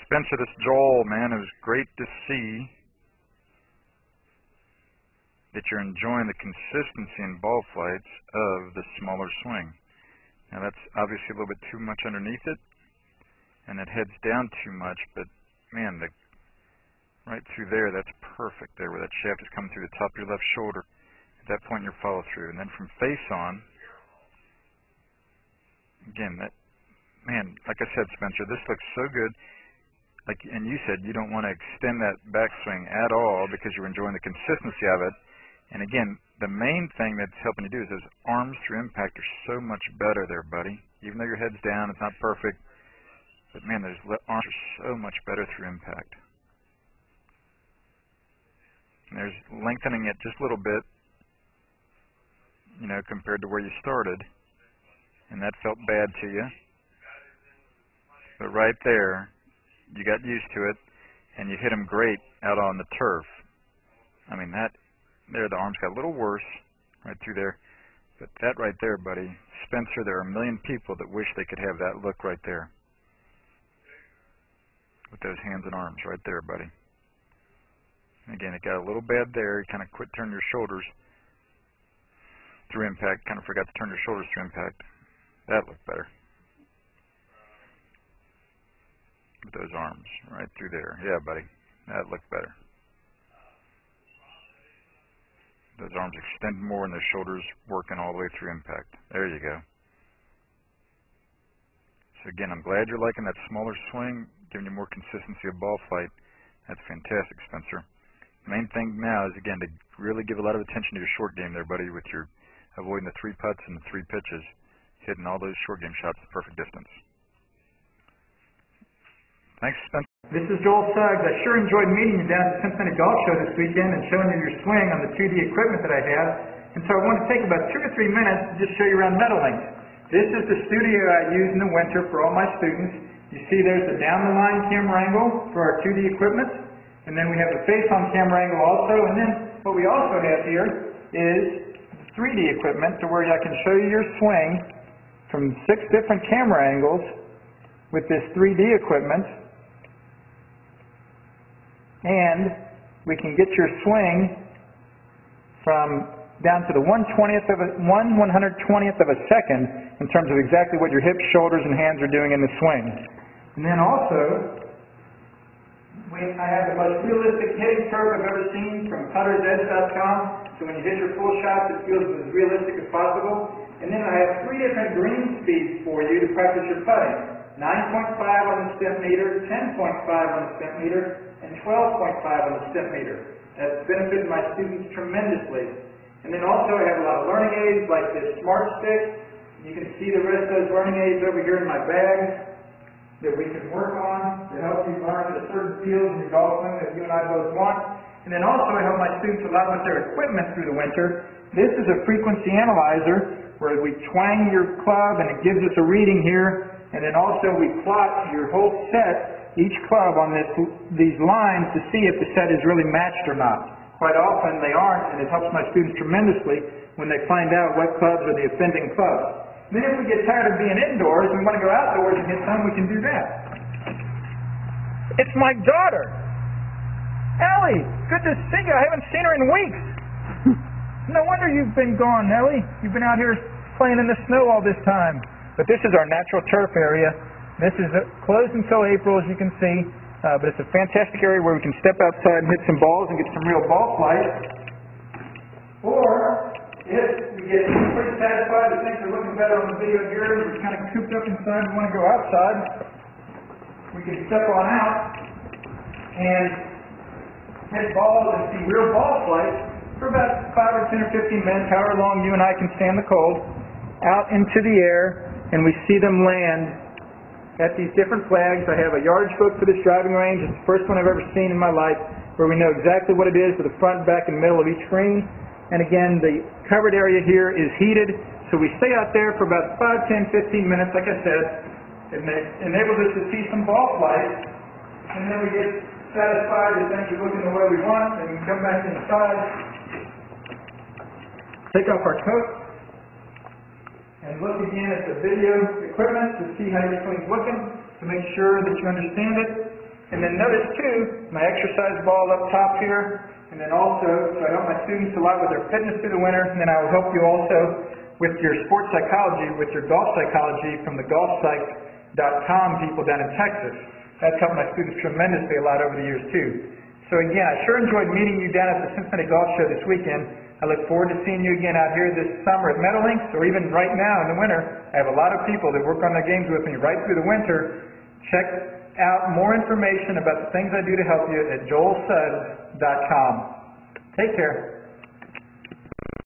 Spencer, this is Joel, man. It was great to see that you're enjoying the consistency in ball flights of the smaller swing. Now that's obviously a little bit too much underneath it, and it heads down too much, but man, right through there, that's perfect there, where that shaft is coming through the top of your left shoulder. At that point, your follow through. And then from face on, again, man, like I said, Spencer, this looks so good. And you said you don't want to extend that backswing at all because you're enjoying the consistency of it. And again, the main thing that's helping you do is those arms through impact are so much better there, buddy. Even though your head's down, it's not perfect. But man, those arms are so much better through impact. And there's lengthening it just a little bit, you know, compared to where you started. And that felt bad to you. But right there, you got used to it, and you hit them great out on the turf. I mean, there the arms got a little worse right through there. But that right there, buddy, Spencer, there are a million people that wish they could have that look right there. With those hands and arms right there, buddy. And again, it got a little bad there. You kind of quit turning your shoulders through impact. Kind of forgot to turn your shoulders through impact. That looked better. With those arms right through there. Yeah, buddy. That looked better. Those arms extend more and the shoulders working all the way through impact. There you go. So again, I'm glad you're liking that smaller swing, giving you more consistency of ball flight. That's fantastic, Spencer. The main thing now is, again, to really give a lot of attention to your short game there, buddy, with your avoiding the 3 putts and the 3 pitches, hitting all those short game shots at the perfect distance. Thanks, Spencer. This is Joel Suggs. I sure enjoyed meeting you down at the Cincinnati Golf Show this weekend and showing you your swing on the 2D equipment that I have. And so I want to take about 2 or 3 minutes to just show you around Meadowlink. This is the studio I use in the winter for all my students. You see there's the down-the-line camera angle for our 2D equipment. And then we have the face-on camera angle also. And then what we also have here is 3D equipment to where I can show you your swing from 6 different camera angles with this 3D equipment. And we can get your swing from down to the 1/120th of a second in terms of exactly what your hips, shoulders, and hands are doing in the swing. And then also, I have the most realistic hitting curve I've ever seen from puttersedge.com. So when you hit your full shots, it feels as realistic as possible. And then I have 3 different green speeds for you to practice your putting. 9.5 on the step meter, 10.5 on the step meter, and 12.5 on the step meter. That's benefited my students tremendously. And then also I have a lot of learning aids like this Smart Stick. You can see the rest of those learning aids over here in my bag that we can work on to help you learn the certain fields in your golf swing that you and I both want. And then also I help my students a lot with their equipment through the winter. This is a frequency analyzer where we twang your club and it gives us a reading here. And then also we plot your whole set, each club on these lines to see if the set is really matched or not. Quite often they aren't, and it helps my students tremendously when they find out what clubs are the offending clubs. Then if we get tired of being indoors and we want to go outdoors and hit some, we can do that. It's my daughter! Ellie! Good to see you. I haven't seen her in weeks. No wonder you've been gone, Ellie. You've been out here playing in the snow all this time. But this is our natural turf area. This is closed until April, as you can see. But it's a fantastic area where we can step outside and hit some balls and get some real ball flight. Or, if we get pretty satisfied that things are looking better on the video here, we're kind of cooped up inside and want to go outside, we can step on out and hit balls and see real ball flight for about 5 or 10 or 15 minutes, however long you and I can stand the cold, out into the air, and we see them land at these different flags. I have a yardage book for this driving range. It's the first one I've ever seen in my life where we know exactly what it is for the front, back, and middle of each green. And again, the covered area here is heated, so we stay out there for about 5, 10, 15 minutes, like I said. It enables us to see some ball flight, and then we get satisfied that things are looking the way we want, and we come back inside, take off our coat, and look again at the video equipment to see how your swing's looking, to make sure that you understand it. And then notice too, my exercise ball up top here, and then also, so I help my students a lot with their fitness through the winter, and then I will help you also with your sports psychology, with your golf psychology from the golfpsych.com people down in Texas. That's helped my students tremendously a lot over the years too. So again, I sure enjoyed meeting you down at the Cincinnati Golf Show this weekend. I look forward to seeing you again out here this summer at Meadowlinks, or even right now in the winter. I have a lot of people that work on their games with me right through the winter. Check out more information about the things I do to help you at joelsuggs.com. Take care.